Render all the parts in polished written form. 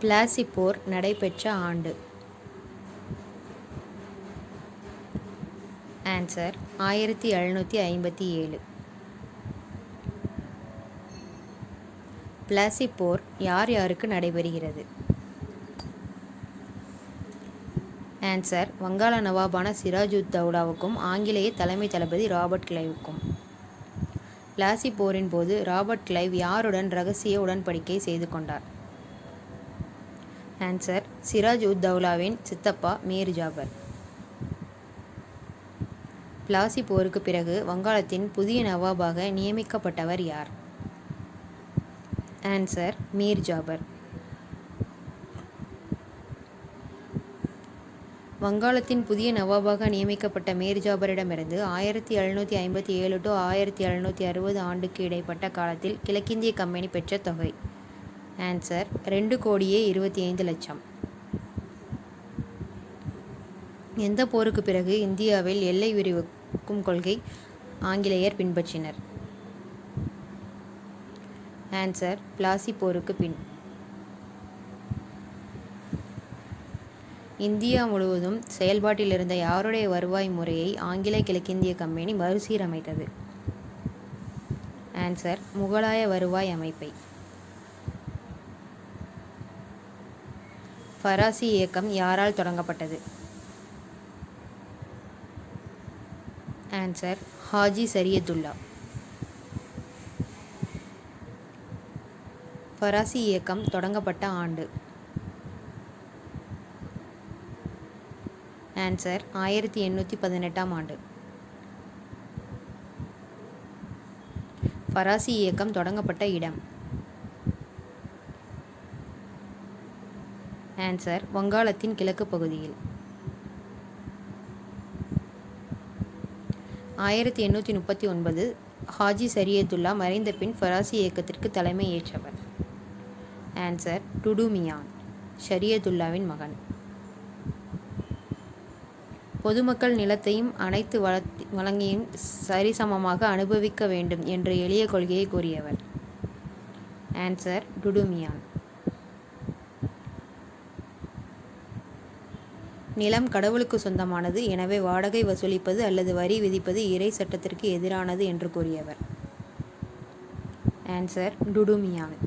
பிளாசி போர் நடைபெற்ற ஆண்டு. ஆன்சர் 1757. பிளாசி போர் யார் யாருக்கு நடைபெறுகிறது? ஆன்சர் வங்காள நவாபான சிராஜுத்தௌலாவுக்கும் ஆங்கிலேய தலைமை தளபதி ராபர்ட் கிளைவுக்கும். பிளாசி போரின் போது ராபர்ட் கிளைவ் யாருடன் இரகசிய உடன்படிக்கை செய்து கொண்டார்? ஆன்சர் சிராஜ்-உத்-தௌலாவின் சித்தப்பா மீர் ஜாபர். பிளாசி போருக்கு பிறகு வங்காளத்தின் புதிய நவாபாக நியமிக்கப்பட்டவர் யார்? ஆன்சர் மீர் ஜாபர். வங்காளத்தின் புதிய நவாபாக நியமிக்கப்பட்ட மீர் ஜாபரிடமிருந்து 1757 to 1760 ஆண்டுக்கு இடைப்பட்ட காலத்தில் கிழக்கிந்திய கம்பெனி பெற்ற தொகை? ஆன்சர் 2,25,00,000. எந்த போருக்கு பிறகு இந்தியாவில் எல்லை விரிவாக்கும் கொள்கை ஆங்கிலேயர் பின்பற்றினர்? ஆன்சர் பிளாசி போருக்கு பின். இந்தியா முழுவதும் செயல்பாட்டில் இருந்த யாருடைய வருவாய் முறையை ஆங்கில கிழக்கிந்திய கம்பெனி மறுசீரமைத்தது? ஆன்சர் முகலாய வருவாய் அமைப்பை. ஃபராசி இயக்கம் யாரால் தொடங்கப்பட்டது? ஆன்சர் ஹாஜி சரியதுல்லா. ஃபராசி இயக்கம் தொடங்கப்பட்ட ஆண்டு? ஆன்சர் 1818 ஆண்டு. ஃபராசி இயக்கம் தொடங்கப்பட்ட இடம்? ஆன்சர் வங்காளத்தின் கிழக்கு பகுதியில். 1839 ஹாஜி சரியதுல்லா மறைந்த பின் ஃபராசி இயக்கத்திற்கு தலைமை ஏற்றவர்? ஆன்சர் டுடுமியான், ஷரியதுல்லாவின் மகன். பொதுமக்கள் நிலத்தையும் அனைத்து வளங்களையும் சரிசமமாக அனுபவிக்க வேண்டும் என்ற எளிய கொள்கையை கூறியவர்? ஆன்சர் டுடுமியான். நிலம் கடவுளுக்கு சொந்தமானது, எனவே வாடகை வசூலிப்பது அல்லது வரி விதிப்பது இறை சட்டத்திற்கு எதிரானது என்று கூறியவர்? ஆன்சர் டுடுமியான்.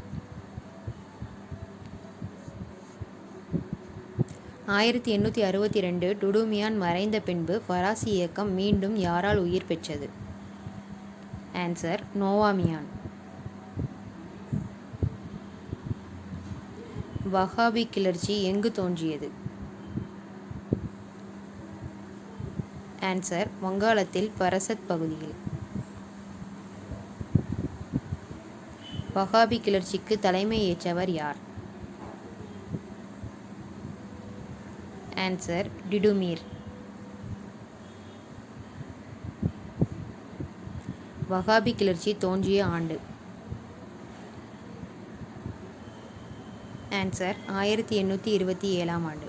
1862 டுடுமியான் மறைந்த பின்பு ஃபராசி இயக்கம் மீண்டும் யாரால் உயிர் பெற்றது? ஆன்சர் நோவாமியான். வஹாபி கிளர்ச்சி எங்கு தோன்றியது? ஆன்சர் வங்காளத்தில் பரசத் பகுதியில். வஹாபி கிளர்ச்சிக்கு தலைமை ஏற்றவர் யார்? ஆன்சர் டிடுமீர். வஹாபி கிளர்ச்சி தோன்றிய ஆண்டு? ஆன்சர் 1827 ஆண்டு.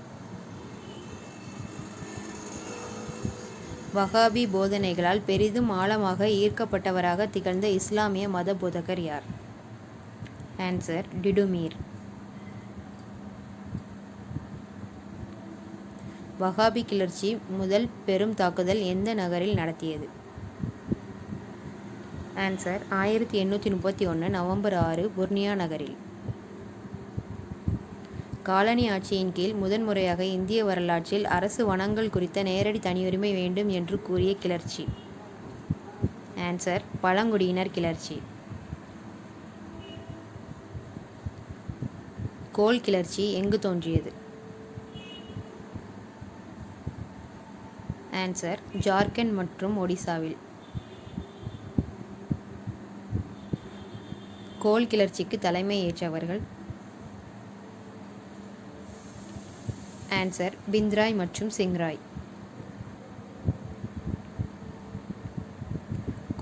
வஹாபி போதனைகளால் பெரிதும் ஆழமாக ஈர்க்கப்பட்டவராக திகழ்ந்த இஸ்லாமிய மத போதகர் யார்? ஆன்சர் டிடுமீர். வஹாபி கிளர்ச்சி முதல் பெரும் தாக்குதல் எந்த நகரில் நடத்தியது? ஆன்சர் 1831 நவம்பர் 6 புர்னியா நகரில். காலனி ஆட்சியின் கீழ் முதன்முறையாக இந்திய வரலாற்றில் அரசு வனங்கள் குறித்த நேரடி தனியுரிமை வேண்டும் என்று கூறிய கிளர்ச்சி? ஆன்சர் பழங்குடியினர் கிளர்ச்சி. கோல் கிளர்ச்சி எங்கு தோன்றியது? ஆன்சர் ஜார்க்கண்ட் மற்றும் ஒடிசாவில். கோல் கிளர்ச்சிக்கு தலைமை ஏற்றவர்கள்? ஆன்சர் பிந்த்ராய் மற்றும் சிங்ராய்.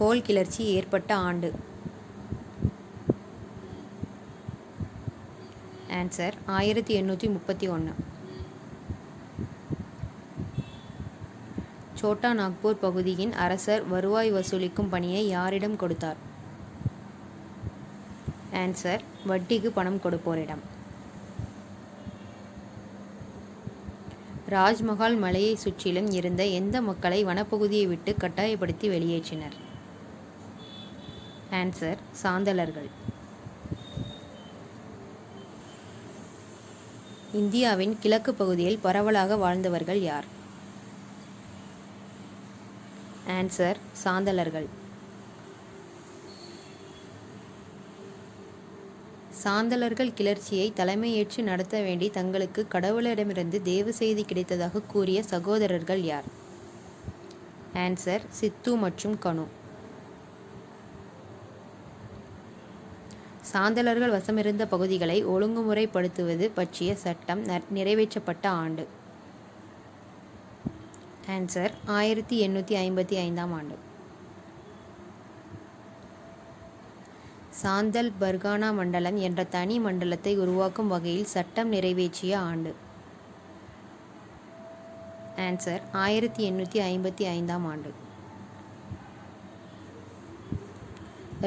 கோல் கிளர்ச்சி ஏற்பட்ட ஆண்டு? ஆன்சர் 1831. சோட்டா நாக்பூர் பகுதியின் அரசர் வருவாய் வசூலிக்கும் பணியை யாரிடம் கொடுத்தார்? ஆன்சர் வட்டிக்கு பணம் கொடுப்போரிடம். ராஜ்மஹால் மலையை சுற்றிலும் இருந்த எந்த மக்களை வனப்பகுதியை விட்டு கட்டாயப்படுத்தி வெளியேற்றினர்? ஆன்சர் சாந்தலர்கள். இந்தியாவின் கிழக்கு பகுதியில் பரவலாக வாழ்ந்தவர்கள் யார்? ஆன்சர் சாந்தலர்கள். சாந்தலர்கள் கிளர்ச்சியை தலைமையேற்று நடத்த வேண்டி தங்களுக்கு கடவுளிடமிருந்து தேவ செய்தி கிடைத்ததாக கூறிய சகோதரர்கள் யார்? ஆன்சர் சித்து மற்றும் கனு. சாந்தலர்கள் வசமிருந்த பகுதிகளை ஒழுங்குமுறைப்படுத்துவது பற்றிய சட்டம் நிறைவேற்றப்பட்ட ஆண்டு? ஆன்சர் 1855ஆம் ஆண்டு. சாந்தல் பர்கானா மண்டலம் என்ற தனி மண்டலத்தை உருவாக்கும் வகையில் சட்டம் நிறைவேற்றிய ஆண்டு? ஆன்சர் 1855ஆம் ஆண்டு.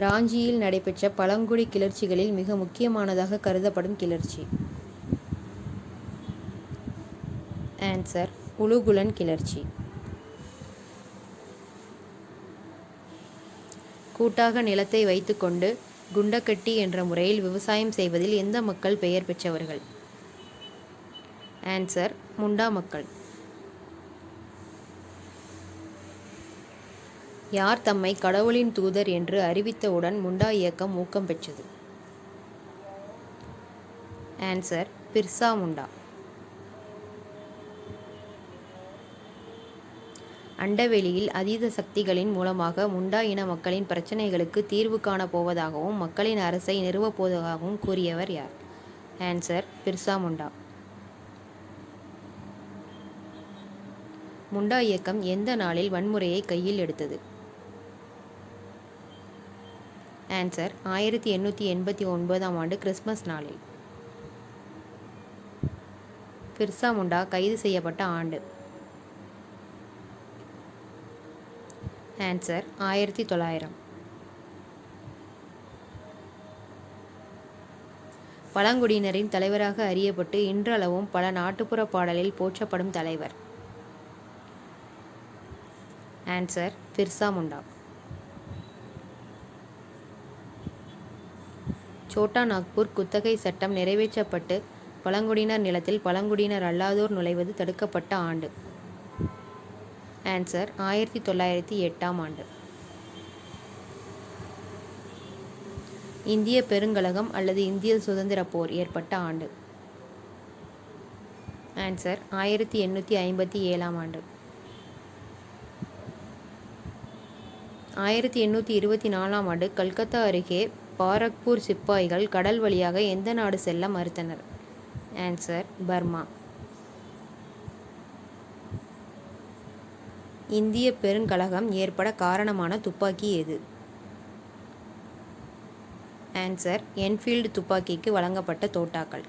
ராஞ்சியில் நடைபெற்ற பழங்குடி கிளர்ச்சிகளில் மிக முக்கியமானதாக கருதப்படும் கிளர்ச்சி? ஆன்சர் உலுகுலன் கிளர்ச்சி. கூட்டாக நிலத்தை வைத்துக்கொண்டு குண்டக்கட்டி என்ற முறையில் விவசாயம் செய்வதில் எந்த மக்கள் பெயர் பெற்றவர்கள்? ஆன்சர் முண்டா மக்கள். யார் தம்மை கடவுளின் தூதர் என்று அறிவித்தவுடன் முண்டா இயக்கம் ஊக்கம் பெற்றது? ஆன்சர் பிர்சா முண்டா. அண்டவெளியில் அதீத சக்திகளின் மூலமாக முண்டா இன மக்களின் பிரச்சனைகளுக்கு தீர்வு காணப் போவதாகவும் மக்களின் அரசை நிறுவப் போவதாகவும் கூறியவர் யார்? ஆன்சர் பிர்சா முண்டா. முண்டா இயக்கம் எந்த நாளில் வன்முறையை கையில் எடுத்தது? ஆன்சர் 1889ஆம் ஆண்டு கிறிஸ்மஸ் நாளில். பிர்சா முண்டா கைது செய்யப்பட்ட ஆண்டு? ஆன்சர் 1900. பழங்குடியினரின் தலைவராக அறியப்பட்டு இன்றளவும் பல நாட்டுப்புற பாடலில் போற்றப்படும் தலைவர்? ஆன்சர் பிர்சா முண்டா. சோட்டா நாக்பூர் குத்தகை சட்டம் நிறைவேற்றப்பட்டு பழங்குடியினர் நிலத்தில் பழங்குடியினர் அல்லாதோர் நுழைவது தடுக்கப்பட்ட ஆண்டு? ஆன்சர் 1908ஆம் ஆண்டு. இந்திய பெருங்கலகம் அல்லது இந்திய சுதந்திர போர் ஏற்பட்ட ஆண்டு? ஆன்சர் 1857ஆம் ஆண்டு. 1824ஆம் ஆண்டு கல்கத்தா அருகே பாரக்பூர் சிப்பாய்கள் கடல் வழியாக எந்த நாடு செல்ல மறுத்தனர்? Answer Burma. இந்திய பெருங்கலகம் ஏற்பட காரணமான துப்பாக்கி எது? ஆன்சர் என்ஃபீல்டு துப்பாக்கிக்கு வழங்கப்பட்ட தோட்டாக்கள்.